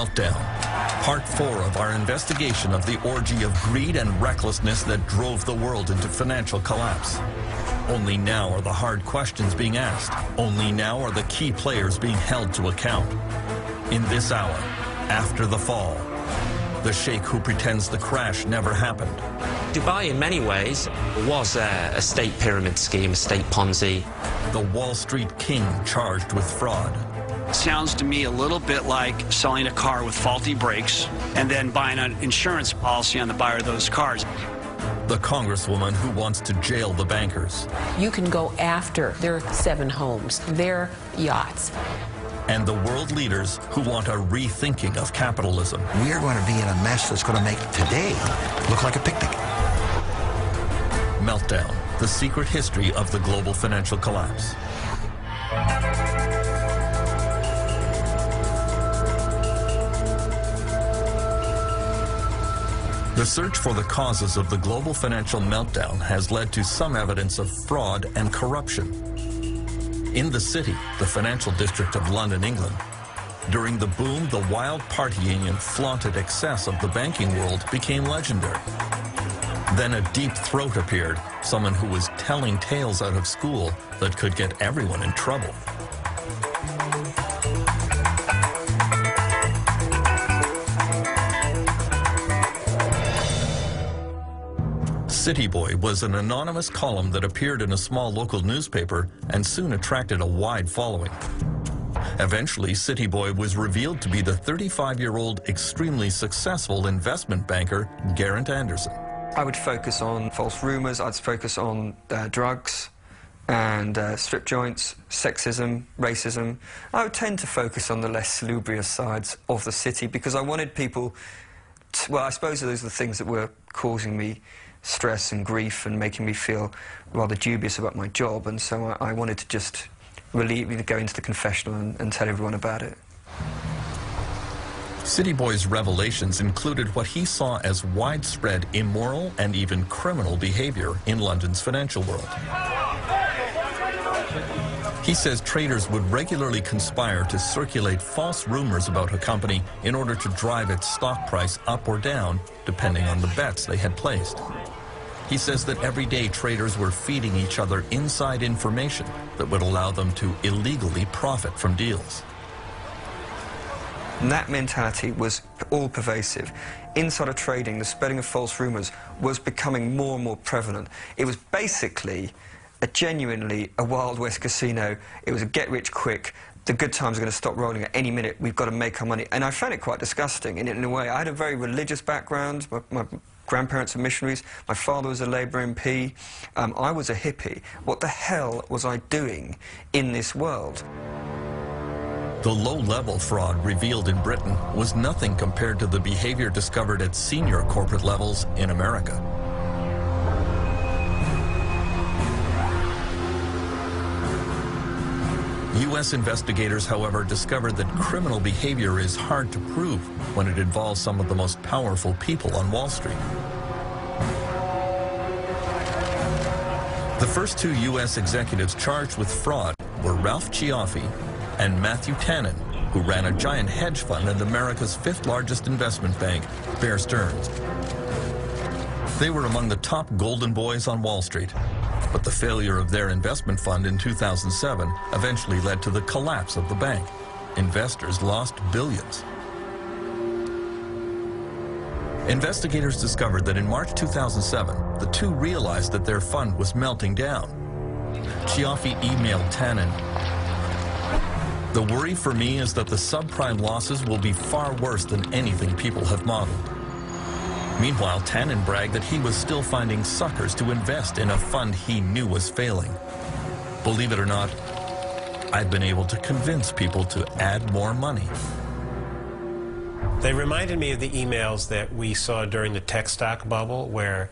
Meltdown, Part 4 of our investigation of the orgy of greed and recklessness that drove the world into financial collapse. Only now are the hard questions being asked. Only now are the key players being held to account. In this hour, after the fall, the sheikh who pretends the crash never happened. Dubai, in many ways, was a state pyramid scheme, a state Ponzi. The Wall Street king charged with fraud. Sounds to me a little bit like selling a car with faulty brakes and then buying an insurance policy on the buyer of those cars. The congresswoman who wants to jail the bankers. You can go after their 7 homes, their yachts. And the world leaders who want a rethinking of capitalism. We are going to be in a mess that's going to make today look like a picnic. Meltdown, the secret history of the global financial collapse. The search for the causes of the global financial meltdown has led to some evidence of fraud and corruption. In the city, the financial district of London, England, during the boom, the wild partying and flaunted excess of the banking world became legendary. Then a deep throat appeared, someone who was telling tales out of school that could get everyone in trouble. City Boy was an anonymous column that appeared in a small local newspaper and soon attracted a wide following. Eventually, City Boy was revealed to be the 35-year-old extremely successful investment banker, Geraint Anderson. I would focus on false rumors, I'd focus on drugs and strip joints, sexism, racism. I would tend to focus on the less salubrious sides of the city because I wanted people to, well, I suppose those are the things that were causing me stress and grief and making me feel rather dubious about my job, and so I wanted to just relieve, go into the confessional and tell everyone about it. City Boy's revelations included what he saw as widespread immoral and even criminal behavior in London's financial world. He says traders would regularly conspire to circulate false rumors about a company in order to drive its stock price up or down, depending on the bets they had placed. He says that every day traders were feeding each other inside information that would allow them to illegally profit from deals. And that mentality was all-pervasive. Insider trading, the spreading of false rumors, was becoming more and more prevalent. It was basically genuinely a Wild West casino. It was a get-rich-quick. The good times are going to stop rolling at any minute. We've got to make our money. And I found it quite disgusting in a way. I had a very religious background. My grandparents are missionaries. My father was a Labour MP. I was a hippie. What the hell was I doing in this world? The low-level fraud revealed in Britain was nothing compared to the behavior discovered at senior corporate levels in America. U.S. investigators, however, discovered that criminal behavior is hard to prove when it involves some of the most powerful people on Wall Street. The first 2 U.S. executives charged with fraud were Ralph Cioffi and Matthew Tannen, who ran a giant hedge fund at America's 5th largest investment bank, Bear Stearns. They were among the top golden boys on Wall Street. But the failure of their investment fund in 2007 eventually led to the collapse of the bank. Investors lost billions. Investigators discovered that in March 2007, the two realized that their fund was melting down. Cioffi emailed Tannen, "The worry for me is that the subprime losses will be far worse than anything people have modeled." Meanwhile, Tannen bragged that he was still finding suckers to invest in a fund he knew was failing. Believe it or not, I've been able to convince people to add more money. They reminded me of the emails that we saw during the tech stock bubble, where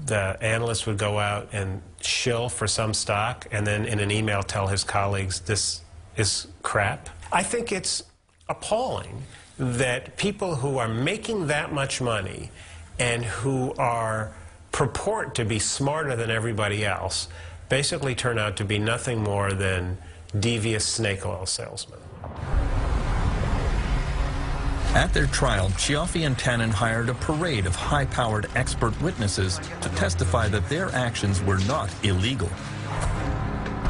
the analyst would go out and shill for some stock and then in an email tell his colleagues, this is crap. I think it's appalling that people who are making that much money and who purport to be smarter than everybody else basically turn out to be nothing more than devious snake oil salesmen. At their trial, Cioffi and Tannen hired a parade of high-powered expert witnesses to testify that their actions were not illegal.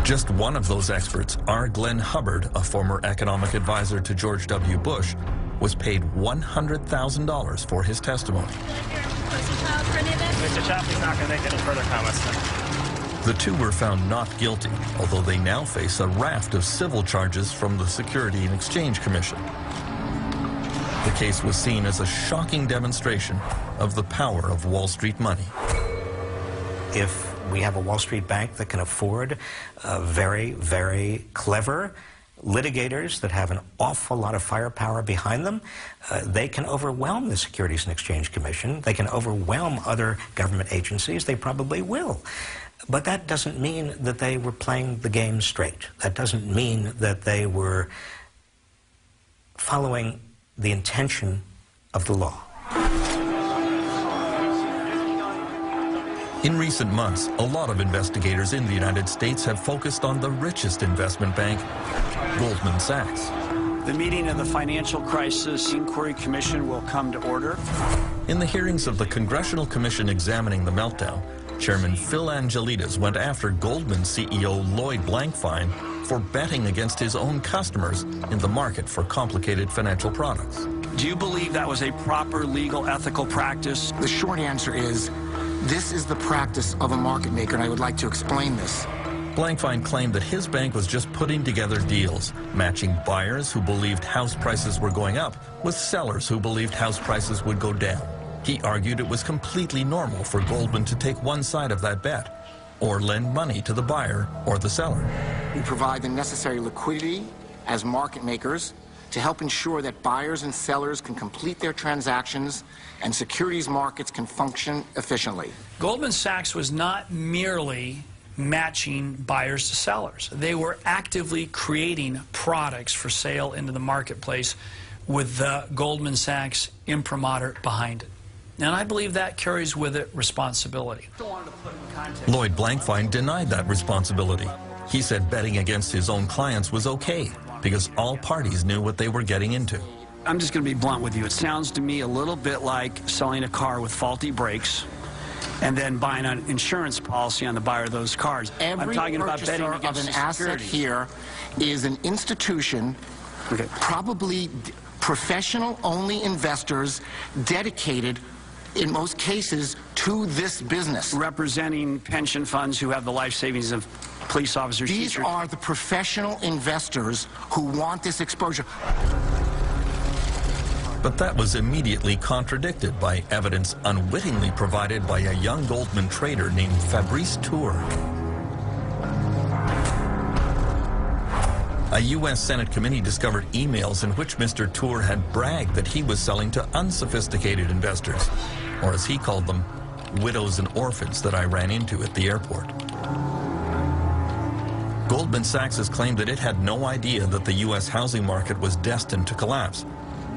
Just one of those experts, R. Glenn Hubbard, a former economic advisor to George W. Bush, was paid $100,000 for his testimony. Mr. Cioffi's not going to make any further comments now. The two were found not guilty, although they now face a raft of civil charges from the Securities and Exchange Commission. The case was seen as a shocking demonstration of the power of Wall Street money. If we have a Wall Street bank that can afford very, very clever litigators that have an awful lot of firepower behind them, they can overwhelm the Securities and Exchange Commission. They can overwhelm other government agencies. They probably will. But that doesn't mean that they were playing the game straight. That doesn't mean that they were following the intention of the law. In recent months, a lot of investigators in the United States have focused on the richest investment bank, Goldman Sachs. The meeting of the Financial Crisis Inquiry Commission will come to order. In the hearings of the Congressional Commission examining the meltdown, Chairman Phil Angelides went after Goldman CEO Lloyd Blankfein for betting against his own customers in the market for complicated financial products. Do you believe that was a proper legal ethical practice? The short answer is, this is the practice of a market maker, and I would like to explain this. Blankfein claimed that his bank was just putting together deals, matching buyers who believed house prices were going up with sellers who believed house prices would go down. He argued it was completely normal for Goldman to take one side of that bet, or lend money to the buyer or the seller. We provide the necessary liquidity as market makers to help ensure that buyers and sellers can complete their transactions and securities markets can function efficiently. Goldman Sachs was not merely matching buyers to sellers. They were actively creating products for sale into the marketplace with the Goldman Sachs imprimatur behind it. And I believe that carries with it responsibility. Lloyd Blankfein denied that responsibility. He said betting against his own clients was okay because all parties knew what they were getting into. I'm just going to be blunt with you. It sounds to me a little bit like selling a car with faulty brakes and then buying an insurance policy on the buyer of those cars. Every I'm talking about betting purchaser against of an asset here is an institution, probably professional-only investors dedicated, in most cases, to this business. Representing pension funds who have the life savings of police officers, These teachers. are the professional investors who want this exposure. But that was immediately contradicted by evidence unwittingly provided by a young Goldman trader named Fabrice Tour. A U.S. Senate committee discovered emails in which Mr. Tour had bragged that he was selling to unsophisticated investors, or as he called them, widows and orphans that I ran into at the airport. Goldman Sachs has claimed that it had no idea that the U.S. housing market was destined to collapse.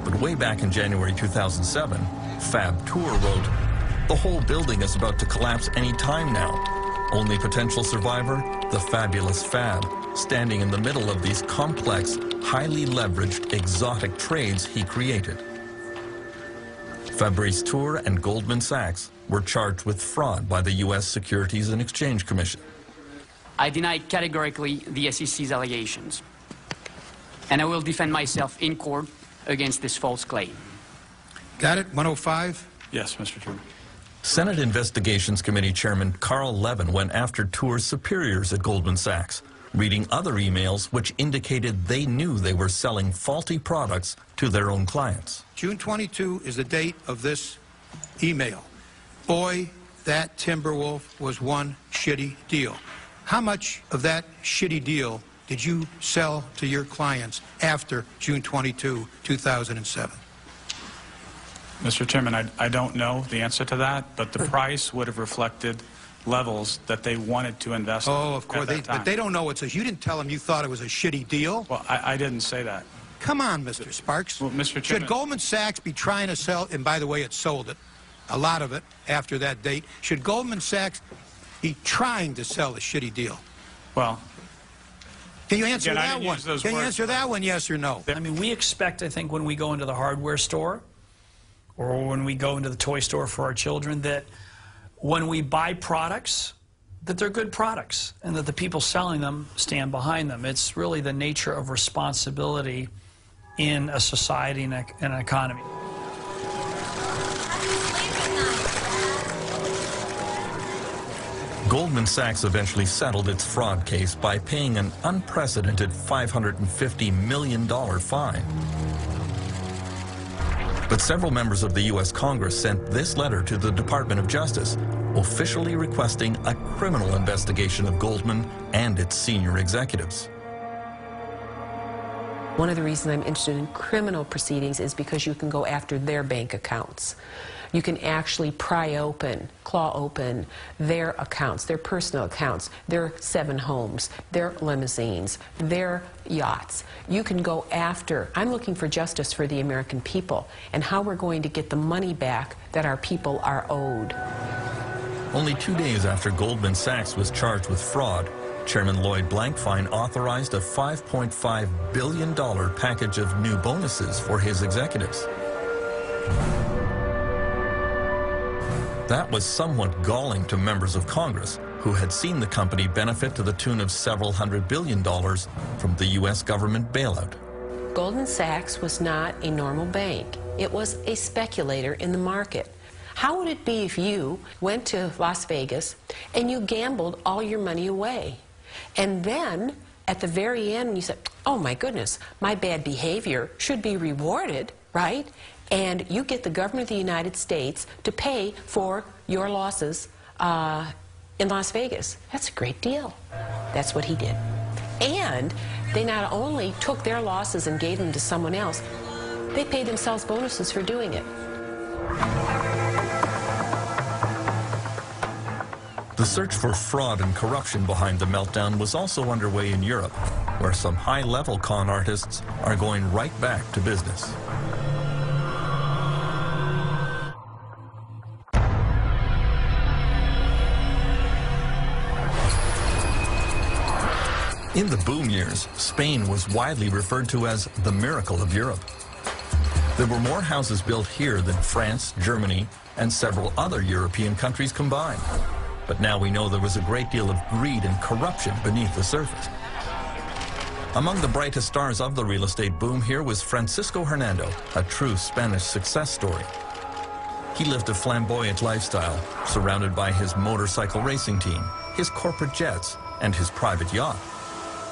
But way back in January 2007, Fab Tour wrote, "The whole building is about to collapse any time now. Only potential survivor, the fabulous Fab, standing in the middle of these complex, highly leveraged, exotic trades he created." Fabrice Tour and Goldman Sachs were charged with fraud by the U.S. Securities and Exchange Commission. I deny categorically the SEC's allegations, and I will defend myself in court against this false claim. Got it? 105? Yes, Mr. Chairman. Senate Investigations Committee Chairman Carl Levin went after Tour's superiors at Goldman Sachs, reading other emails which indicated they knew they were selling faulty products to their own clients. June 22 is the date of this email. Boy, that Timberwolf was one shitty deal. How much of that shitty deal did you sell to your clients after June 22, 2007? Mr. Chairman, I don't know the answer to that, but the price would have reflected levels that they wanted to invest in. Oh, of course, but they don't know it's a... You didn't tell them you thought it was a shitty deal? Well, I didn't say that. Come on, Mr. Sparks. Well, Mr. Chairman... Should Goldman Sachs be trying to sell... And by the way, it sold it, a lot of it, after that date. Should Goldman Sachs be trying to sell a shitty deal? Well, Can you answer Again, I that didn't one? use those Can you words. answer that one, yes or no? I mean, we expect, I think, when we go into the hardware store or when we go into the toy store for our children, that when we buy products, that they're good products and that the people selling them stand behind them. It's really the nature of responsibility in a society and an economy. Goldman Sachs eventually settled its fraud case by paying an unprecedented $550 million fine. But several members of the U.S. Congress sent this letter to the Department of Justice, officially requesting a criminal investigation of Goldman and its senior executives. One of the reasons I'm interested in criminal proceedings is because you can go after their bank accounts. You can actually pry open, claw open their accounts, their personal accounts, their 7 homes, their limousines, their yachts. You can go after. I'm looking for justice for the American people and how we're going to get the money back that our people are owed. Only 2 days after Goldman Sachs was charged with fraud, Chairman Lloyd Blankfein authorized a $5.5 billion package of new bonuses for his executives. That was somewhat galling to members of Congress who had seen the company benefit to the tune of several $100 billion from the U.S. government bailout. Goldman Sachs was not a normal bank. It was a speculator in the market. How would it be if you went to Las Vegas and you gambled all your money away? And then, at the very end, when you said, oh my goodness, my bad behavior should be rewarded, right? And you get the government of the United States to pay for your losses in Las Vegas. That's a great deal. That's what he did. And they not only took their losses and gave them to someone else, they paid themselves bonuses for doing it. The search for fraud and corruption behind the meltdown was also underway in Europe, where some high-level con artists are going right back to business. In the boom years, Spain was widely referred to as the miracle of Europe. There were more houses built here than France, Germany, and several other European countries combined. But now we know there was a great deal of greed and corruption beneath the surface. Among the brightest stars of the real estate boom here was Francisco Hernando, a true Spanish success story. He lived a flamboyant lifestyle, surrounded by his motorcycle racing team, his corporate jets, and his private yacht.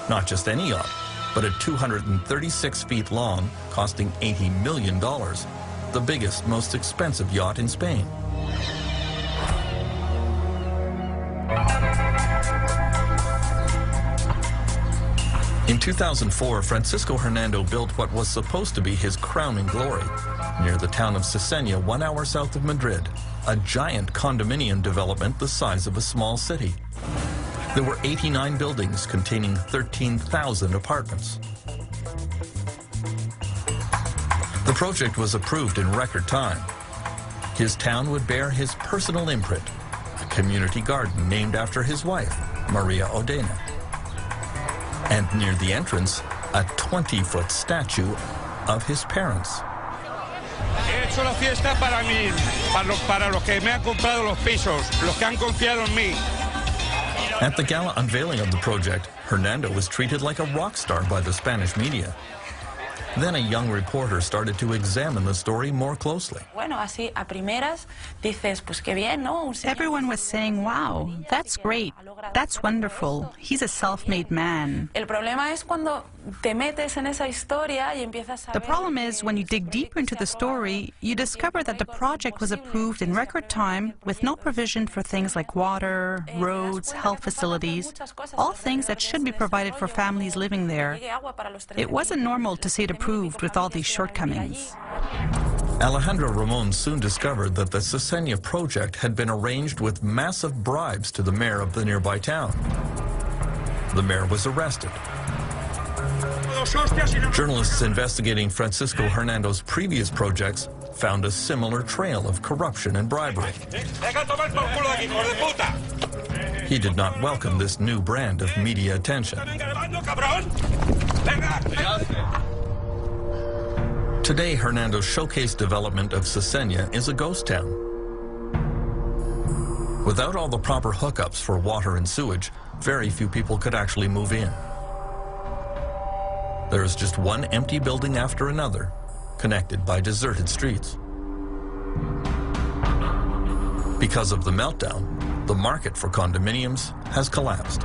Not just any yacht, but a 236 feet long, costing $80 million, the biggest, most expensive yacht in Spain. In 2004, Francisco Hernando built what was supposed to be his crowning glory near the town of Cesena, 1 hour south of Madrid, a giant condominium development the size of a small city. There were 89 buildings containing 13,000 apartments. The project was approved in record time. His town would bear his personal imprint, a community garden named after his wife, Maria Odena. And near the entrance, a 20-foot statue of his parents. He hecho la fiesta para mí, para los que me han comprado los pisos, los que han confiado en mí. At the gala unveiling of the project, Hernando was treated like a rock star by the Spanish media. Then a young reporter started to examine the story more closely. Bueno, así a primeras dices, pues qué bien, ¿no? Everyone was saying, wow, that's great, that's wonderful, he's a self-made man. El problema es cuando te metes en esa historia y empiezas a The problem is when you dig deeper into the story, you discover that the project was approved in record time with no provision for things like water, roads, health facilities, all things that should be provided for families living there. It wasn't normal to see it approved with all these shortcomings. Alejandro Ramon soon discovered that the Cesena project had been arranged with massive bribes to the mayor of the nearby town. The mayor was arrested. Journalists investigating Francisco Hernando's previous projects found a similar trail of corruption and bribery. He did not welcome this new brand of media attention. Today, Hernando's showcase development of Cesena is a ghost town. Without all the proper hookups for water and sewage, very few people could actually move in. There is just one empty building after another, connected by deserted streets. Because of the meltdown, the market for condominiums has collapsed.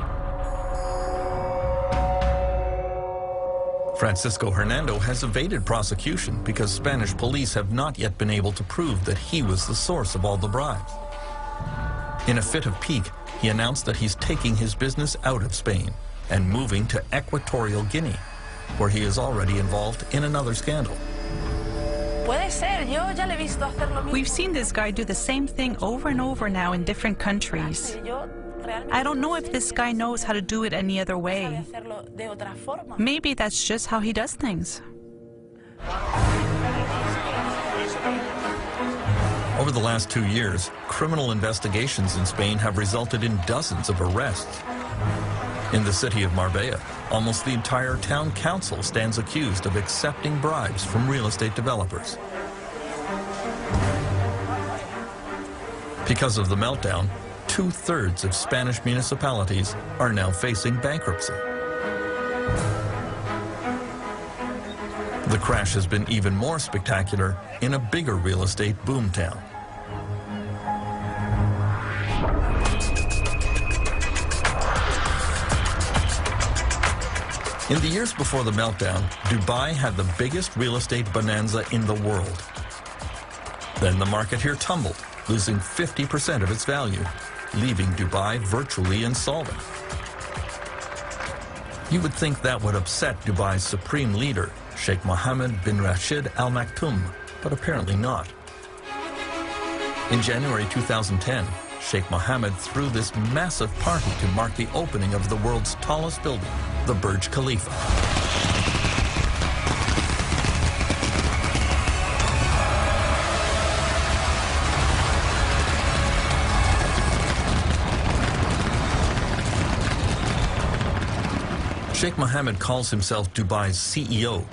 Francisco Hernando has evaded prosecution because Spanish police have not yet been able to prove that he was the source of all the bribes. In a fit of pique, he announced that he's taking his business out of Spain and moving to Equatorial Guinea, where he is already involved in another scandal. We've seen this guy do the same thing over and over now in different countries. I don't know if this guy knows how to do it any other way. Maybe that's just how he does things. Over the last 2 years, criminal investigations in Spain have resulted in dozens of arrests. In the city of Marbella, almost the entire town council stands accused of accepting bribes from real estate developers. Because of the meltdown, 2/3 of Spanish municipalities are now facing bankruptcy. The crash has been even more spectacular in a bigger real estate boomtown. In the years before the meltdown, Dubai had the biggest real estate bonanza in the world. Then the market here tumbled, losing 50% of its value, leaving Dubai virtually insolvent. You would think that would upset Dubai's supreme leader, Sheikh Mohammed bin Rashid Al Maktoum, but apparently not. In January 2010, Sheikh Mohammed threw this massive party to mark the opening of the world's tallest building, the Burj Khalifa. Sheikh Mohammed calls himself Dubai's CEO.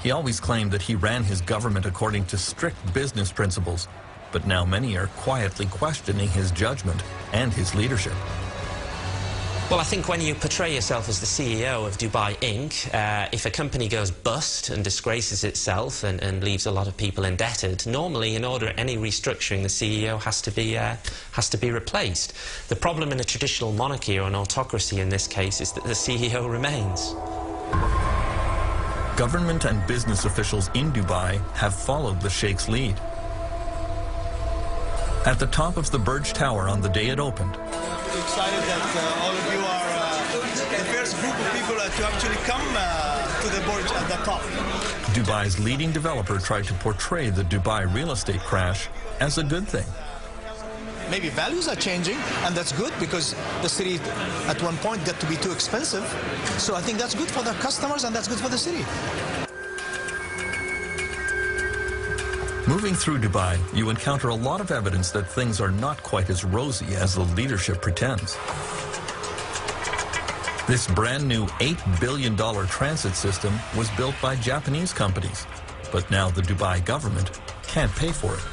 He always claimed that he ran his government according to strict business principles, but now many are quietly questioning his judgment and his leadership. Well, I think when you portray yourself as the CEO of Dubai Inc., if a company goes bust and disgraces itself and leaves a lot of people indebted, normally, in order any restructuring, the CEO has to be replaced. The problem in a traditional monarchy or an autocracy in this case is that the CEO remains. Government and business officials in Dubai have followed the Sheikh's lead. At the top of the Burj Tower on the day it opened, excited that all of you are the first group of people to actually come to the Burj at the top. Dubai's leading developer tried to portray the Dubai real estate crash as a good thing. Maybe values are changing, and that's good because the city at one point got to be too expensive. So I think that's good for the customers and that's good for the city. Moving through Dubai, you encounter a lot of evidence that things are not quite as rosy as the leadership pretends. This brand new $8 billion transit system was built by Japanese companies, but now the Dubai government can't pay for it.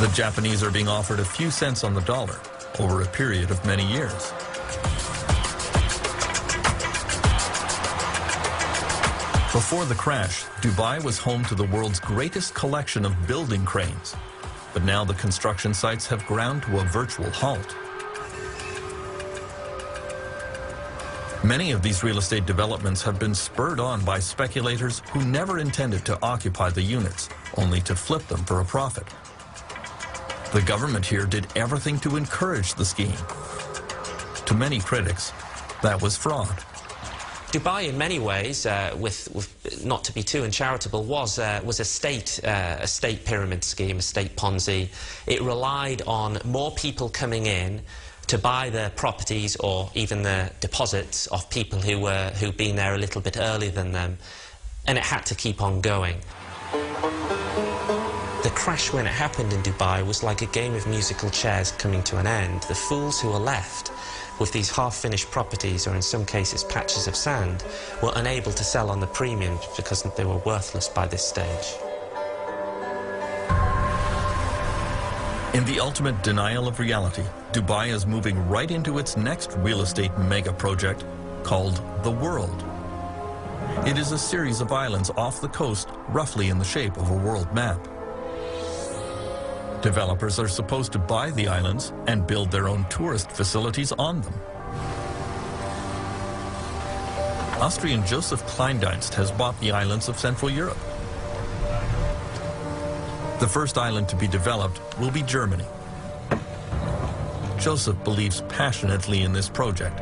The Japanese are being offered a few cents on the dollar over a period of many years. Before the crash, Dubai was home to the world's greatest collection of building cranes. But now the construction sites have ground to a virtual halt. Many of these real estate developments have been spurred on by speculators who never intended to occupy the units, only to flip them for a profit. The government here did everything to encourage the scheme. To many critics, that was fraud. Dubai, in many ways, not to be too uncharitable, was a state pyramid scheme, a state Ponzi. It relied on more people coming in to buy the properties or even the deposits of people who'd been there a little bit earlier than them, and it had to keep on going. The crash when it happened in Dubai was like a game of musical chairs coming to an end. The fools who were left with these half-finished properties, or in some cases patches of sand, were unable to sell on the premium because they were worthless by this stage. In the ultimate denial of reality, Dubai is moving right into its next real estate mega project called The World. It is a series of islands off the coast, roughly in the shape of a world map. Developers are supposed to buy the islands and build their own tourist facilities on them. Austrian Joseph Kleindienst has bought the islands of Central Europe. The first island to be developed will be Germany. Joseph believes passionately in this project.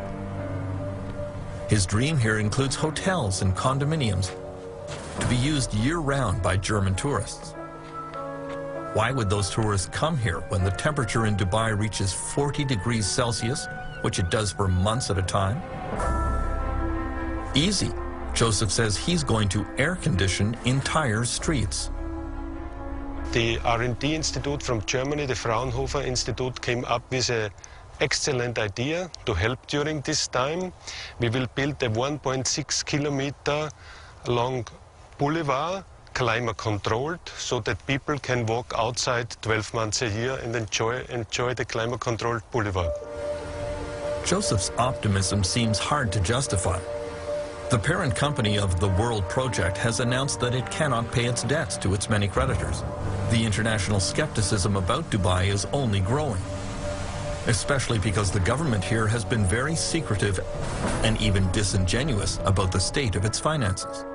His dream here includes hotels and condominiums to be used year-round by German tourists. Why would those tourists come here when the temperature in Dubai reaches 40 degrees Celsius, which it does for months at a time? Easy. Joseph says he's going to air condition entire streets. The R&D Institute from Germany, the Fraunhofer Institute, came up with an excellent idea to help during this time. We will build a 1.6 kilometer long boulevard, climate controlled, so that people can walk outside 12 months a year and enjoy the climate controlled boulevard. Joseph's optimism seems hard to justify. The parent company of the World Project has announced that it cannot pay its debts to its many creditors. The international skepticism about Dubai is only growing, especially because the government here has been very secretive and even disingenuous about the state of its finances.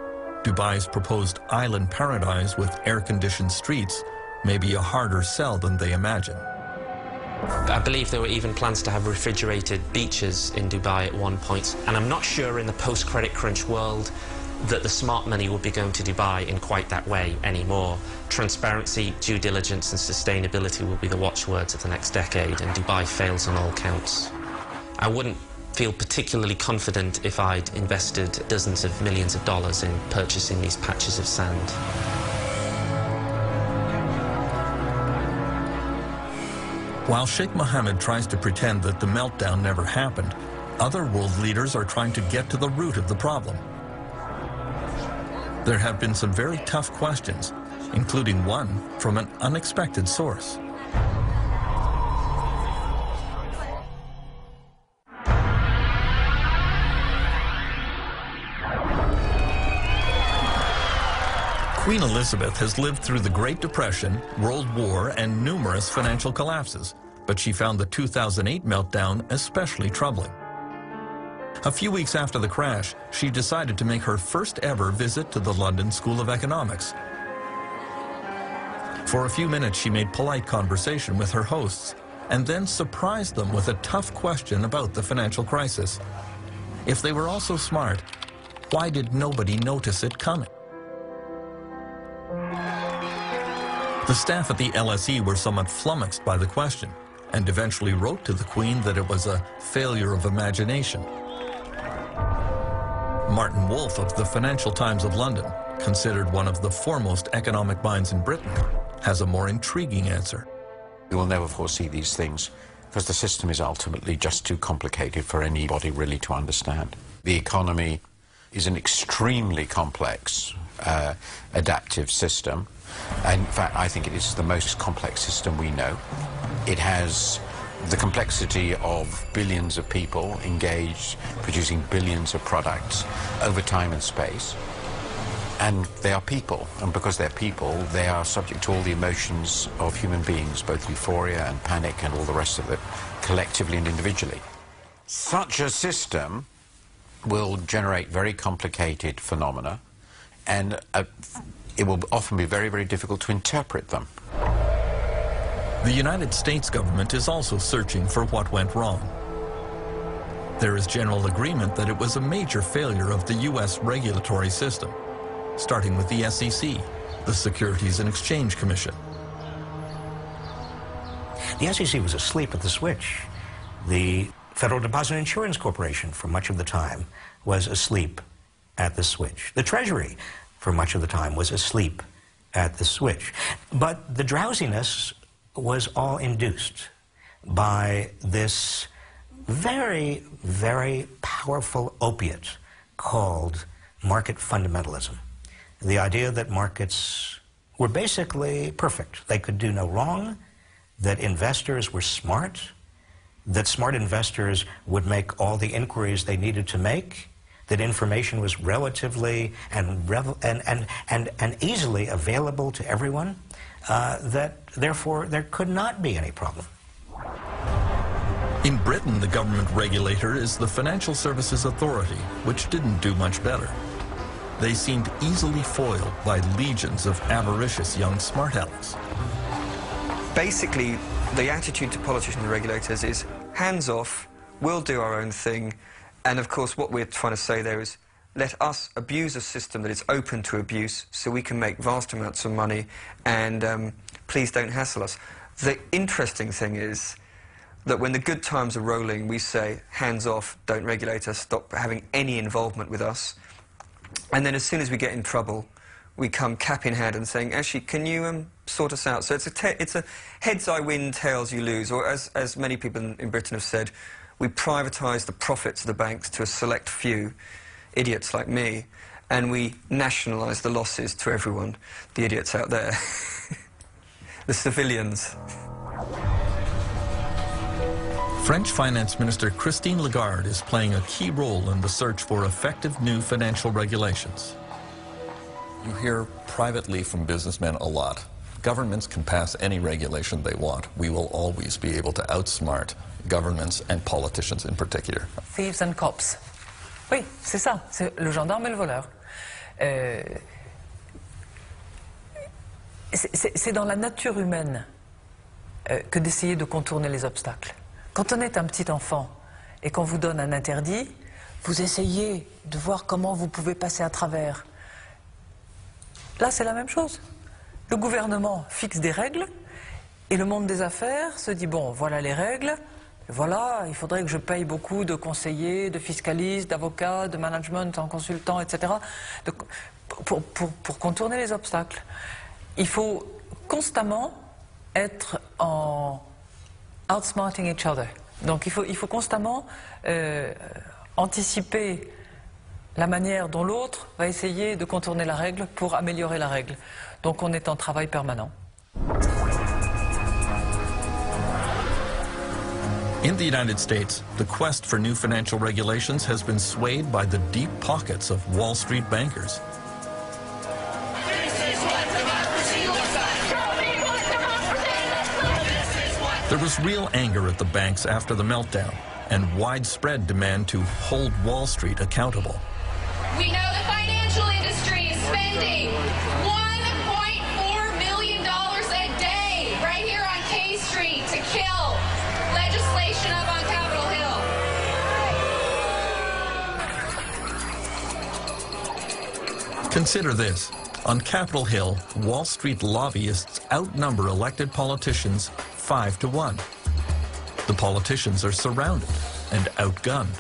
Dubai's proposed island paradise with air-conditioned streets may be a harder sell than they imagine. I believe there were even plans to have refrigerated beaches in Dubai at one point, and I'm not sure in the post-credit crunch world that the smart money will be going to Dubai in quite that way anymore. Transparency, due diligence and sustainability will be the watchwords of the next decade, and Dubai fails on all counts. I wouldn't feel particularly confident if I'd invested dozens of millions of dollars in purchasing these patches of sand. While Sheikh Mohammed tries to pretend that the meltdown never happened, other world leaders are trying to get to the root of the problem. There have been some very tough questions, including one from an unexpected source. Queen Elizabeth has lived through the Great Depression, World War, and numerous financial collapses, but she found the 2008 meltdown especially troubling. A few weeks after the crash, she decided to make her first ever visit to the London School of Economics. For a few minutes, she made polite conversation with her hosts and then surprised them with a tough question about the financial crisis. If they were all so smart, why did nobody notice it coming? The staff at the LSE were somewhat flummoxed by the question and eventually wrote to the Queen that it was a failure of imagination. Martin Wolf of the Financial Times of London, considered one of the foremost economic minds in Britain, has a more intriguing answer. We will never foresee these things because the system is ultimately just too complicated for anybody really to understand. The economy is an extremely complex adaptive system. In fact, I think it is the most complex system we know. It has the complexity of billions of people engaged, producing billions of products over time and space. And they are people, and because they're people, they are subject to all the emotions of human beings, both euphoria and panic and all the rest of it, collectively and individually. Such a system will generate very complicated phenomena, and it will often be very, very difficult to interpret them. The United States government is also searching for what went wrong. There is general agreement that it was a major failure of the U.S. regulatory system, starting with the SEC, the Securities and Exchange Commission. The SEC was asleep at the switch. The Federal Deposit Insurance Corporation, for much of the time, was asleep at the switch. The Treasury, for much of the time, was asleep at the switch. But the drowsiness was all induced by this very, very powerful opiate called market fundamentalism. The idea that markets were basically perfect. They could do no wrong, that investors were smart, that smart investors would make all the inquiries they needed to make, that information was relatively and easily available to everyone, that therefore there could not be any problem. In Britain, the government regulator is the Financial Services Authority, which didn't do much better. They seemed easily foiled by legions of avaricious young smart alecks. Basically, the attitude to politicians and regulators is hands off, we'll do our own thing, and of course what we're trying to say there is let us abuse a system that is open to abuse so we can make vast amounts of money, and please don't hassle us. The interesting thing is that when the good times are rolling, we say, hands off, don't regulate us, stop having any involvement with us. And then as soon as we get in trouble, we come cap in hand and saying, actually, can you sort us out? So it's a heads I win, tails you lose, or as many people in Britain have said, we privatise the profits of the banks to a select few, idiots like me, and we nationalise the losses to everyone, the idiots out there, the civilians. French Finance Minister Christine Lagarde is playing a key role in the search for effective new financial regulations. You hear privately from businessmen a lot. Governments can pass any regulation they want. We will always be able to outsmart governments and politicians in particular. Thieves and cops. Oui, c'est ça. C'est le gendarme et le voleur. C'est dans la nature humaine que d'essayer de contourner les obstacles. Quand on est un petit enfant et qu'on vous donne un interdit, vous essayez de voir comment vous pouvez passer à travers. Là, c'est la même chose. Le gouvernement fixe des règles et le monde des affaires se dit, bon, voilà les règles, voilà, il faudrait que je paye beaucoup de conseillers, de fiscalistes, d'avocats, de management en consultant, etc. Pour contourner les obstacles. Il faut constamment être en outsmarting each other. Donc il faut constamment anticiper la manière dont l'autre va essayer de contourner la règle pour améliorer la règle. Donc on est en travail permanent. In the United States, the quest for new financial regulations has been swayed by the deep pockets of Wall Street bankers. There was real anger at the banks after the meltdown and widespread demand to hold Wall Street accountable. We know the financial industry is spending $1.4 million a day right here on K Street to kill legislation up on Capitol Hill. Consider this. On Capitol Hill, Wall Street lobbyists outnumber elected politicians 5-1. The politicians are surrounded and outgunned.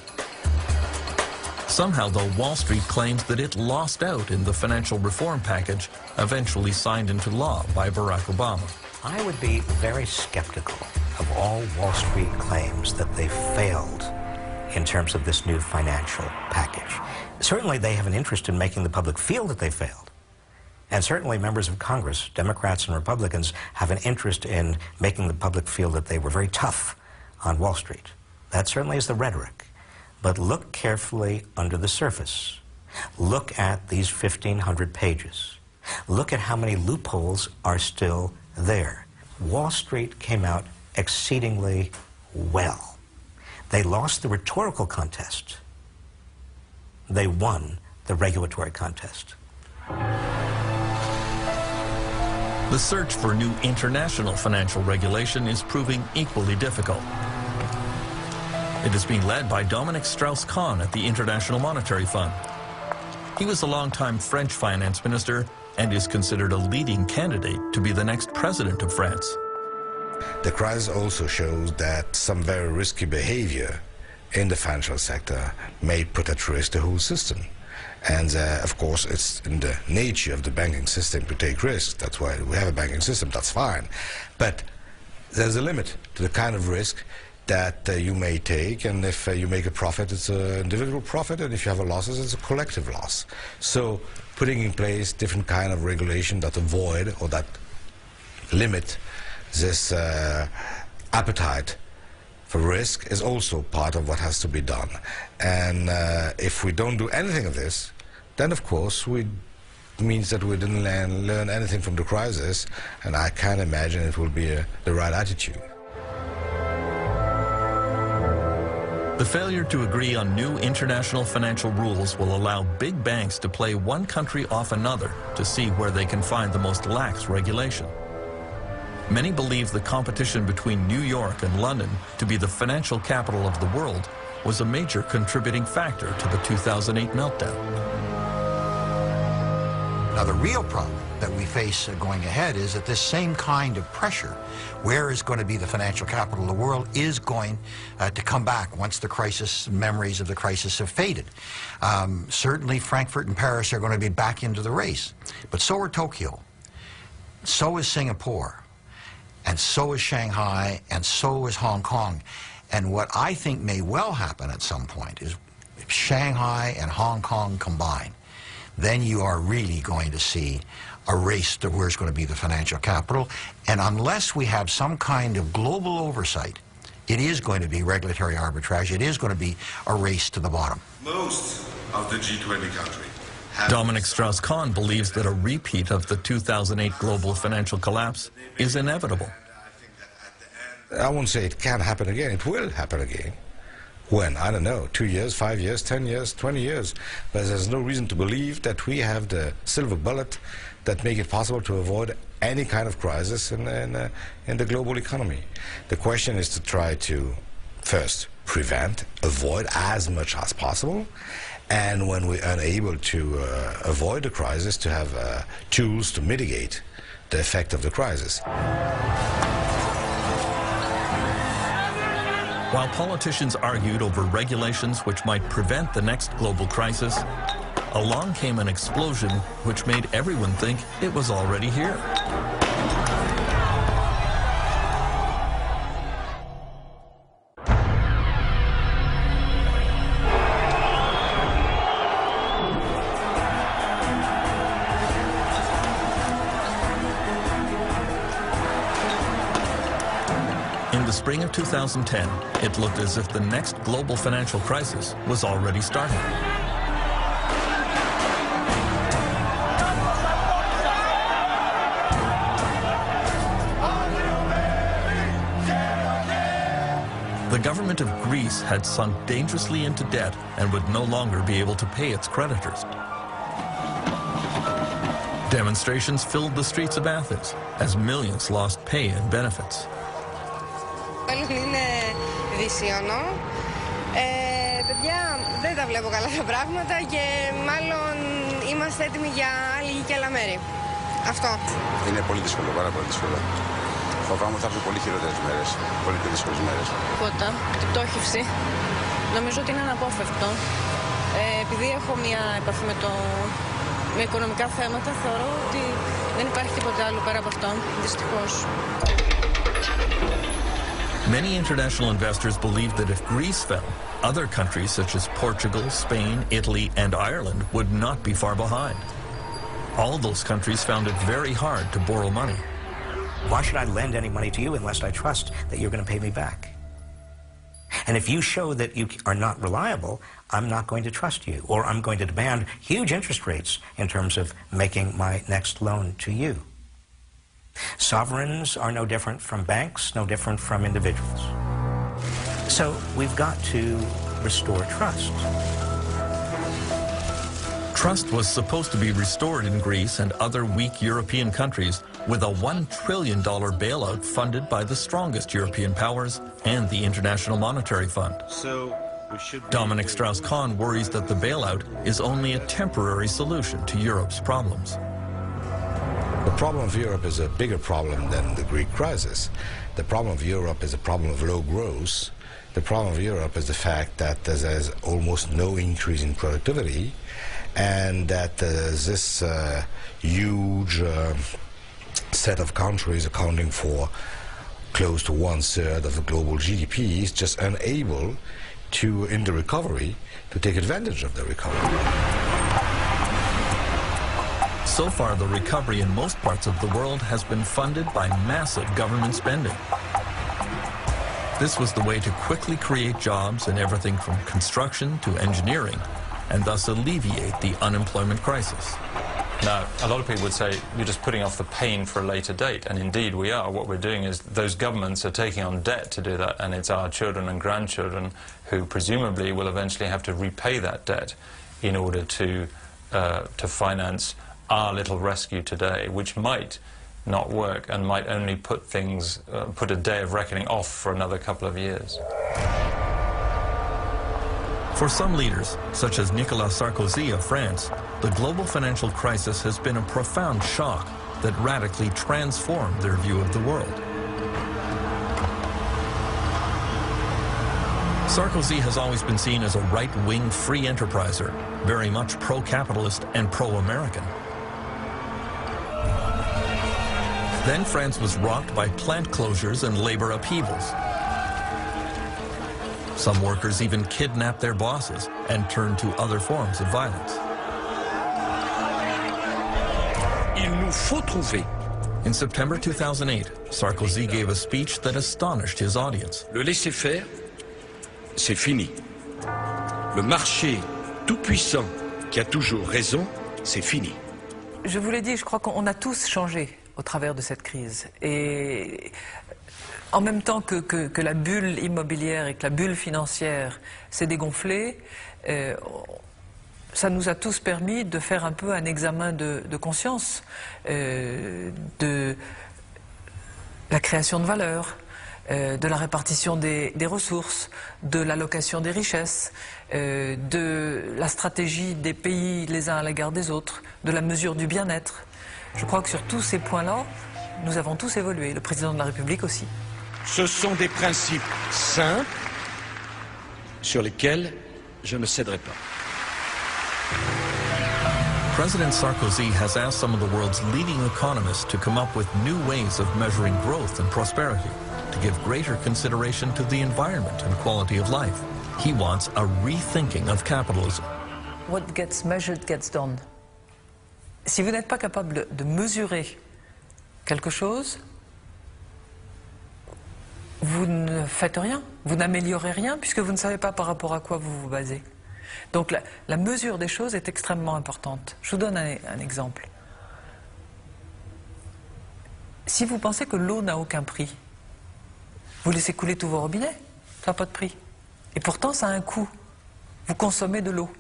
Somehow, though, Wall Street claims that it lost out in the financial reform package eventually signed into law by Barack Obama. I would be very skeptical of all Wall Street claims that they failed in terms of this new financial package. Certainly, they have an interest in making the public feel that they failed. And certainly members of Congress, Democrats and Republicans, have an interest in making the public feel that they were very tough on Wall Street. That certainly is the rhetoric. But look carefully under the surface. Look at these 1,500 pages. Look at how many loopholes are still there. Wall Street came out exceedingly well. They lost the rhetorical contest. They won the regulatory contest. The search for new international financial regulation is proving equally difficult. It is being led by Dominique Strauss-Kahn at the International Monetary Fund. He was a longtime French finance minister and is considered a leading candidate to be the next president of France. The crisis also shows that some very risky behavior in the financial sector may put at risk the whole system. And of course, it's in the nature of the banking system to take risks. That's why we have a banking system. That's fine. But there's a limit to the kind of risk that you may take, and if you make a profit, it's an individual profit, and if you have a losses, it's a collective loss. So putting in place different kind of regulation that avoid or that limit this appetite for risk is also part of what has to be done. And if we don't do anything of this, then of course it means that we didn't learn anything from the crisis, and I can't imagine it will be the right attitude. The failure to agree on new international financial rules will allow big banks to play one country off another to see where they can find the most lax regulation. Many believe the competition between New York and London to be the financial capital of the world was a major contributing factor to the 2008 meltdown. Now, the real problem that we face going ahead is that this same kind of pressure, where is going to be the financial capital of the world, is going to come back once the crisis, memories of the crisis have faded. Certainly Frankfurt and Paris are going to be back into the race, but so are Tokyo, so is Singapore, and so is Shanghai, and so is Hong Kong. And what I think may well happen at some point is if Shanghai and Hong Kong combine, then you are really going to see a race to where's going to be the financial capital. And unless we have some kind of global oversight, it is going to be regulatory arbitrage. It is going to be a race to the bottom. Most of the G20 countries. Dominic Strauss-Kahn believes that a repeat of the 2008 global financial collapse is inevitable. I won't say it can happen again. It will happen again. When? I don't know. 2 years, 5 years, 10 years, 20 years. But there's no reason to believe that we have the silver bullet that make it possible to avoid any kind of crisis in the global economy. The question is to try to, first, prevent, avoid as much as possible, and when we're unable to avoid the crisis, to have tools to mitigate the effect of the crisis. While politicians argued over regulations which might prevent the next global crisis, along came an explosion which made everyone think it was already here. In the spring of 2010, it looked as if the next global financial crisis was already starting. The government of Greece had sunk dangerously into debt and would no longer be able to pay its creditors. Demonstrations filled the streets of Athens as millions lost pay and benefits. Είναι δυσίωνο. Παιδιά, δεν τα βλέπω καλά τα πράγματα και μάλλον είμαστε έτοιμοι για άλλη και άλλα μέρη. Αυτό. Είναι πολύ δύσκολο, πάρα πολύ δύσκολο. Φοβάμαι ότι θα έρθουν πολύ χειρότερες μέρες, πολύ πιο δύσκολες μέρες. Τίποτα, την πτώχευση. Νομίζω ότι είναι αναπόφευκτο. Επειδή έχω μια επαφή με οικονομικά θέματα, θεωρώ ότι δεν υπάρχει τίποτα άλλο πέρα από αυτό, δυστυχώς. Many international investors believed that if Greece fell, other countries such as Portugal, Spain, Italy, and Ireland would not be far behind. All those countries found it very hard to borrow money. Why should I lend any money to you unless I trust that you're going to pay me back? And if you show that you are not reliable, I'm not going to trust you, or I'm going to demand huge interest rates in terms of making my next loan to you. Sovereigns are no different from banks, no different from individuals. So we've got to restore trust. Trust was supposed to be restored in Greece and other weak European countries with a $1 trillion bailout funded by the strongest European powers and the International Monetary Fund. Dominic Strauss-Kahn worries that the bailout is only a temporary solution to Europe's problems. The problem of Europe is a bigger problem than the Greek crisis. The problem of Europe is a problem of low growth. The problem of Europe is the fact that there's almost no increase in productivity, and that this huge set of countries accounting for close to 1/3 of the global GDP is just unable to, in the recovery, to take advantage of the recovery. So far, the recovery in most parts of the world has been funded by massive government spending. This was the way to quickly create jobs in everything from construction to engineering, and thus alleviate the unemployment crisis. Now, a lot of people would say you're just putting off the pain for a later date, and indeed we are. What we're doing is those governments are taking on debt to do that, and it's our children and grandchildren who presumably will eventually have to repay that debt in order to finance our little rescue today, which might not work and might only put things, put a day of reckoning off for another couple of years. For some leaders, such as Nicolas Sarkozy of France, the global financial crisis has been a profound shock that radically transformed their view of the world. Sarkozy has always been seen as a right-wing free enterpriser, very much pro-capitalist and pro-American. Then France was rocked by plant closures and labor upheavals. Some workers even kidnapped their bosses and turned to other forms of violence. Il nous faut trouver. In September 2008, Sarkozy gave a speech that astonished his audience. Le laisser-faire, c'est fini. Le marché tout-puissant qui a toujours raison, c'est fini. Je vous l'ai dit, je crois qu'on a tous changé au travers de cette crise. Et en même temps que la bulle immobilière et que la bulle financière s'est dégonflée, ça nous a tous permis de faire un peu un examen de conscience de la création de valeur, de la répartition des ressources, de l'allocation des richesses, de la stratégie des pays les uns à l'égard des autres, de la mesure du bien-être. Je crois que sur tous ces points-là, nous avons tous évolué, le président de la République aussi. Ce sont des principes simples sur lesquels je ne céderai pas. President Sarkozy has asked some of the world's leading economists to come up with new ways of measuring growth and prosperity, to give greater consideration to the environment and quality of life. He wants a rethinking of capitalism. What gets measured gets done. Si vous n'êtes pas capable de mesurer quelque chose, vous ne faites rien, vous n'améliorez rien, puisque vous ne savez pas par rapport à quoi vous vous basez. Donc la mesure des choses est extrêmement importante. Je vous donne un exemple. Si vous pensez que l'eau n'a aucun prix, vous laissez couler tous vos robinets, ça n'a pas de prix. Et pourtant, ça a un coût. Vous consommez de l'eau.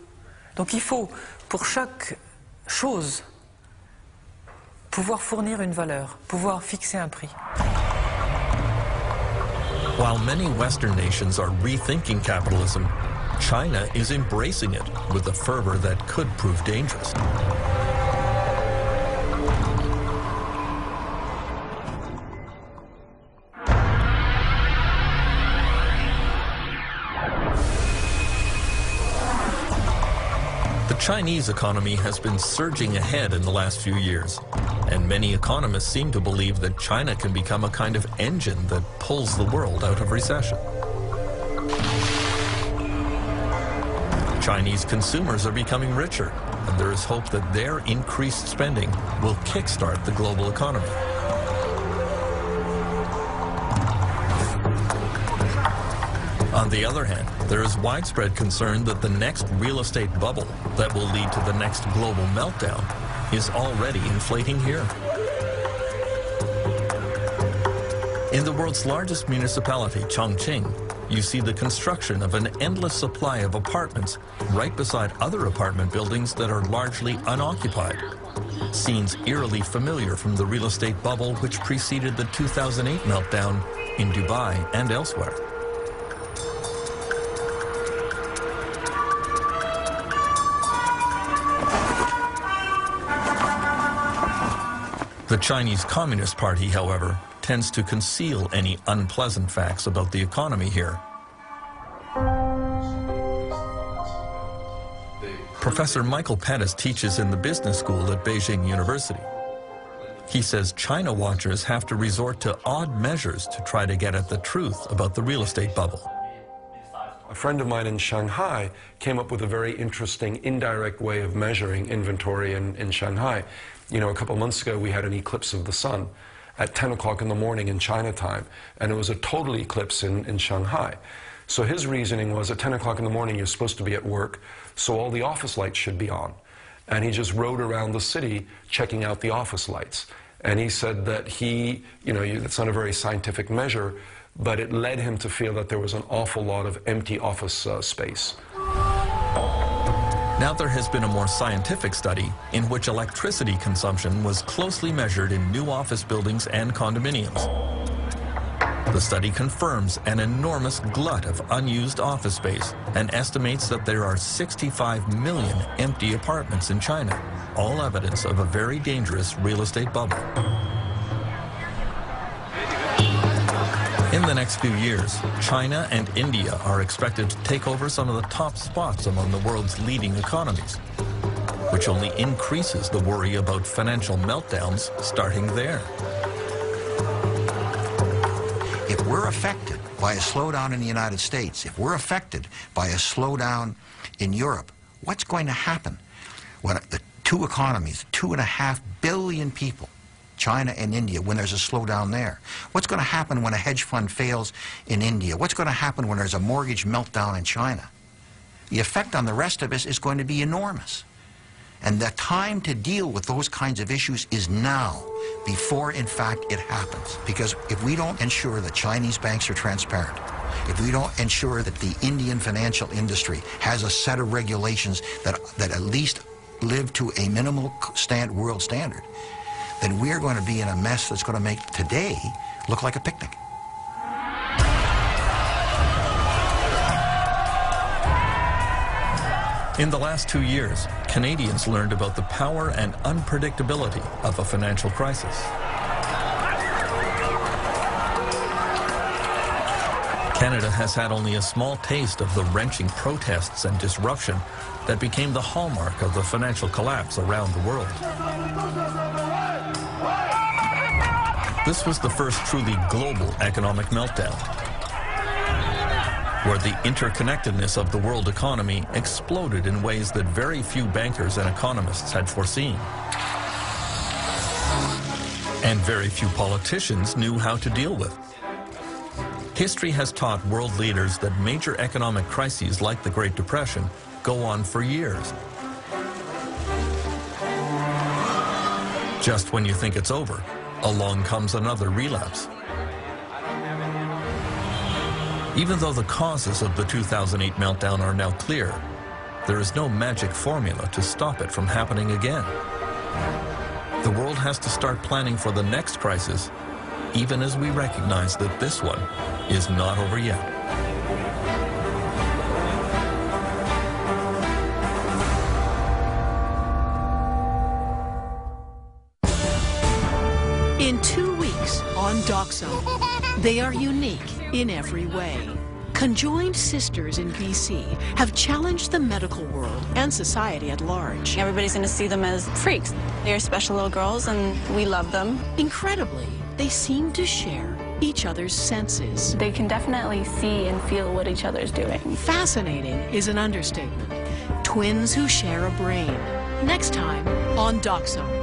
Donc il faut, pour chaque chose, pouvoir fournir une valeur, pouvoir fixer un prix. While many Western nations are rethinking capitalism, China is embracing it with a fervor that could prove dangerous. The Chinese economy has been surging ahead in the last few years, and many economists seem to believe that China can become a kind of engine that pulls the world out of recession. Chinese consumers are becoming richer, and there is hope that their increased spending will kickstart the global economy. On the other hand, there is widespread concern that the next real estate bubble that will lead to the next global meltdown is already inflating here. In the world's largest municipality, Chongqing, you see the construction of an endless supply of apartments right beside other apartment buildings that are largely unoccupied. Scenes eerily familiar from the real estate bubble which preceded the 2008 meltdown in Dubai and elsewhere. The Chinese Communist Party, however, tends to conceal any unpleasant facts about the economy here. The Professor Michael Pettis teaches in the business school at Beijing University. He says China watchers have to resort to odd measures to try to get at the truth about the real estate bubble. A friend of mine in Shanghai came up with a very interesting indirect way of measuring inventory in Shanghai. You know, a couple months ago we had an eclipse of the sun at 10 o'clock in the morning in China time, and it was a total eclipse in Shanghai. So his reasoning was at 10 o'clock in the morning you're supposed to be at work, so all the office lights should be on. And he just rode around the city checking out the office lights. And he said that it's not a very scientific measure, but it led him to feel that there was an awful lot of empty office space. Now there has been a more scientific study in which electricity consumption was closely measured in new office buildings and condominiums. The study confirms an enormous glut of unused office space and estimates that there are 65 million empty apartments in China, all evidence of a very dangerous real estate bubble. In the next few years, China and India are expected to take over some of the top spots among the world's leading economies, which only increases the worry about financial meltdowns starting there. If we're affected by a slowdown in the United States, if we're affected by a slowdown in Europe, what's going to happen when the two economies, 2.5 billion people, China and India, when there's a slowdown there? What's going to happen when a hedge fund fails in India? What's going to happen when there's a mortgage meltdown in China? The effect on the rest of us is going to be enormous. And the time to deal with those kinds of issues is now, before, in fact, it happens. Because if we don't ensure that Chinese banks are transparent, if we don't ensure that the Indian financial industry has a set of regulations that at least live to a minimal world standard, then we're going to be in a mess that's going to make today look like a picnic. In the last 2 years, Canadians learned about the power and unpredictability of a financial crisis. Canada has had only a small taste of the wrenching protests and disruption that became the hallmark of the financial collapse around the world. This was the first truly global economic meltdown, where the interconnectedness of the world economy exploded in ways that very few bankers and economists had foreseen. And very few politicians knew how to deal with. History has taught world leaders that major economic crises like the Great Depression go on for years. Just when you think it's over, along comes another relapse. Even though the causes of the 2008 meltdown are now clear, there is no magic formula to stop it from happening again. The world has to start planning for the next crisis, even as we recognize that this one is not over yet. In 2 weeks on Doxo, they are unique in every way. Conjoined sisters in BC have challenged the medical world and society at large. Everybody's going to see them as freaks. They're special little girls and we love them. Incredibly, they seem to share each other's senses. They can definitely see and feel what each other's doing. Fascinating is an understatement. Twins who share a brain. Next time on Doxo.